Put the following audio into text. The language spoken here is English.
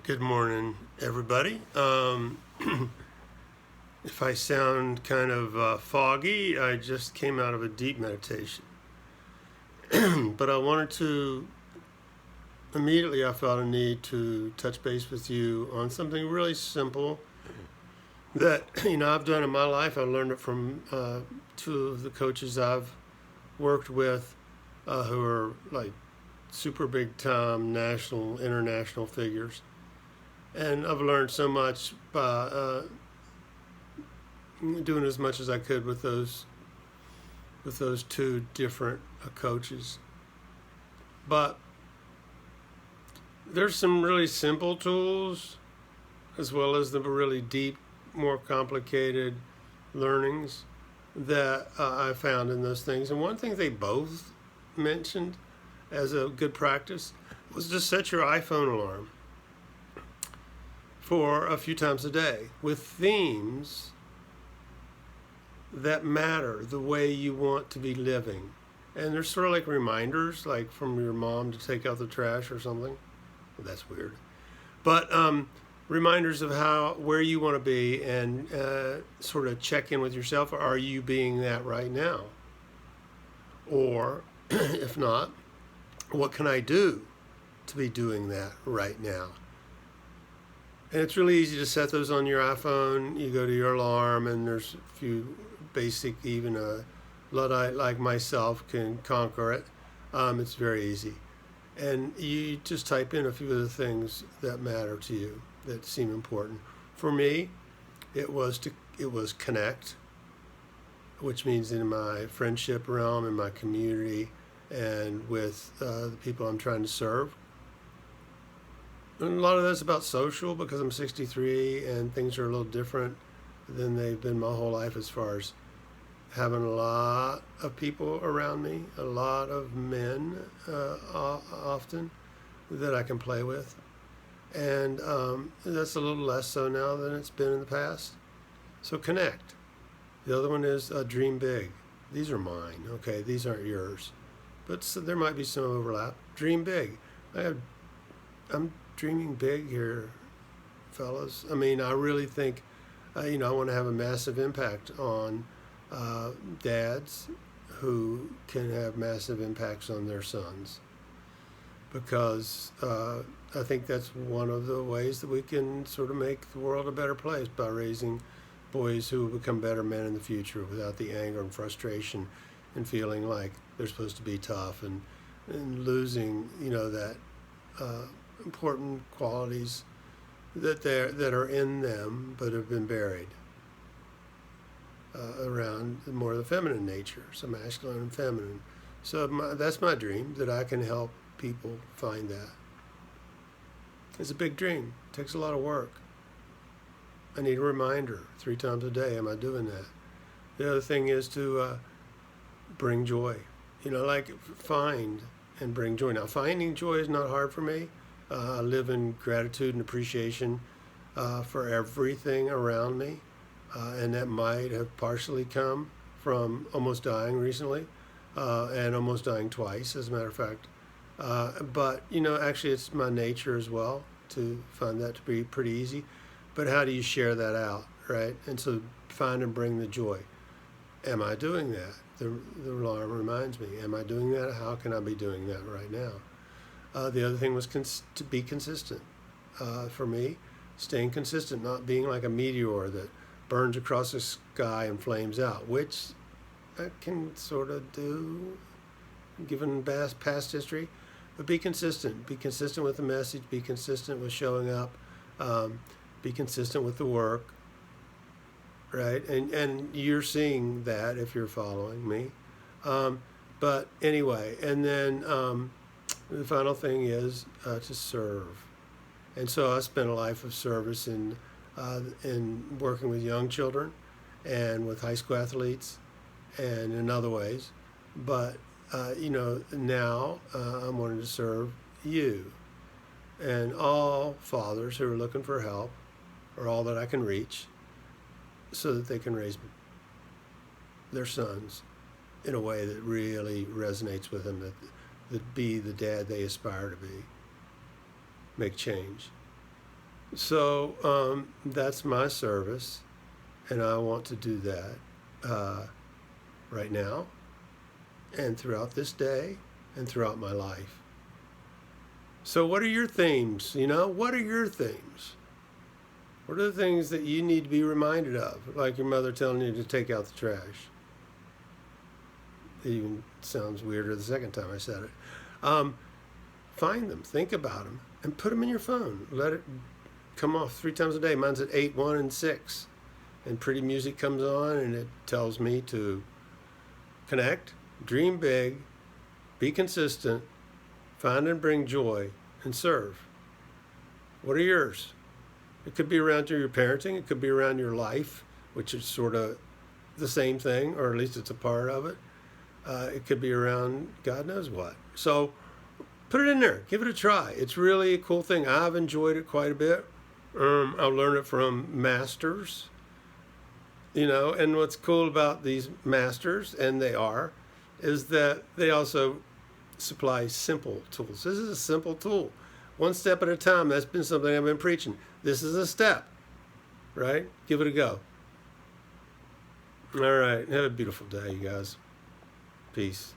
Good morning, everybody. If I sound kind of foggy, I just came out of a deep meditation. But I wanted to, immediately I felt a need to touch base with you on something really simple that, I've done in my life. I learned it from two of the coaches I've worked with who are like super big time national, international figures. And I've learned so much by doing as much as I could with those two different coaches. But there's some really simple tools as well as the really deep, more complicated learnings that I found in those things. And one thing they both mentioned as a good practice was to set your iPhone alarm for a few times a day with themes that matter the way you want to be living. And they're sort of like reminders, like from your mom to take out the trash or something. Well, that's weird. But reminders of where you want to be, and sort of check in with yourself. Are you being that right now? Or if not, what can I do to be doing that right now? And it's really easy to set those on your iPhone. You go to your alarm, and there's a few basic, even a Luddite like myself can conquer it. It's very easy. And you just type in a few of the things that matter to you, that seem important. For me, it was connect, which means in my friendship realm, in my community, and with the people I'm trying to serve. And a lot of that's about social, because I'm 63 and things are a little different than they've been my whole life, as far as having a lot of people around me, a lot of men often that I can play with. And that's a little less so now than it's been in the past. So connect. The other one is dream big. These are mine, okay? These aren't yours. But there might be some overlap. Dream big. I'm dreaming big here, fellas. I mean, I really think, I want to have a massive impact on dads who can have massive impacts on their sons. Because I think that's one of the ways that we can sort of make the world a better place, by raising boys who will become better men in the future without the anger and frustration and feeling like they're supposed to be tough, and losing, that important qualities that are in them but have been buried around more of the feminine nature, so masculine and feminine. So that's my dream, that I can help people find that. It's a big dream. It takes a lot of work. I need a reminder 3 times a day. Am I doing that? The other thing is to bring joy. Find and bring joy. Now, finding joy is not hard for me. I live in gratitude and appreciation for everything around me. And that might have partially come from almost dying recently, and almost dying twice, as a matter of fact. But, actually it's my nature as well to find that to be pretty easy. But how do you share that out, right? And so find and bring the joy. Am I doing that? The alarm reminds me. Am I doing that? How can I be doing that right now? The other thing was to be consistent. For me, staying consistent, not being like a meteor that burns across the sky and flames out, which I can sort of do given past history. But be consistent. Be consistent with the message. Be consistent with showing up. Be consistent with the work. Right? And you're seeing that if you're following me. But anyway, and then the final thing is to serve. And so I spent a life of service in working with young children and with high school athletes and in other ways. But, now I'm wanting to serve you and all fathers who are looking for help, or all that I can reach, so that they can raise their sons in a way that really resonates with them, that be the dad they aspire to be, make change. So that's my service, and I want to do that right now and throughout this day and throughout my life. So what are your themes? What are your themes? What are the things that you need to be reminded of? Like your mother telling you to take out the trash. It even sounds weirder the second time I said it. Find them, think about them, and put them in your phone. Let it come off 3 times a day. Mine's at 8, 1, and 6. And pretty music comes on, and it tells me to connect, dream big, be consistent, find and bring joy, and serve. What are yours? It could be around your parenting. It could be around your life, which is sort of the same thing, or at least it's a part of it. It could be around God knows what. So put it in there. Give it a try. It's really a cool thing. I've enjoyed it quite a bit. I've learned it from masters. And what's cool about these masters, and they are, is that they also supply simple tools. This is a simple tool. One step at a time. That's been something I've been preaching. This is a step, right? Give it a go. All right. Have a beautiful day, you guys. Peace.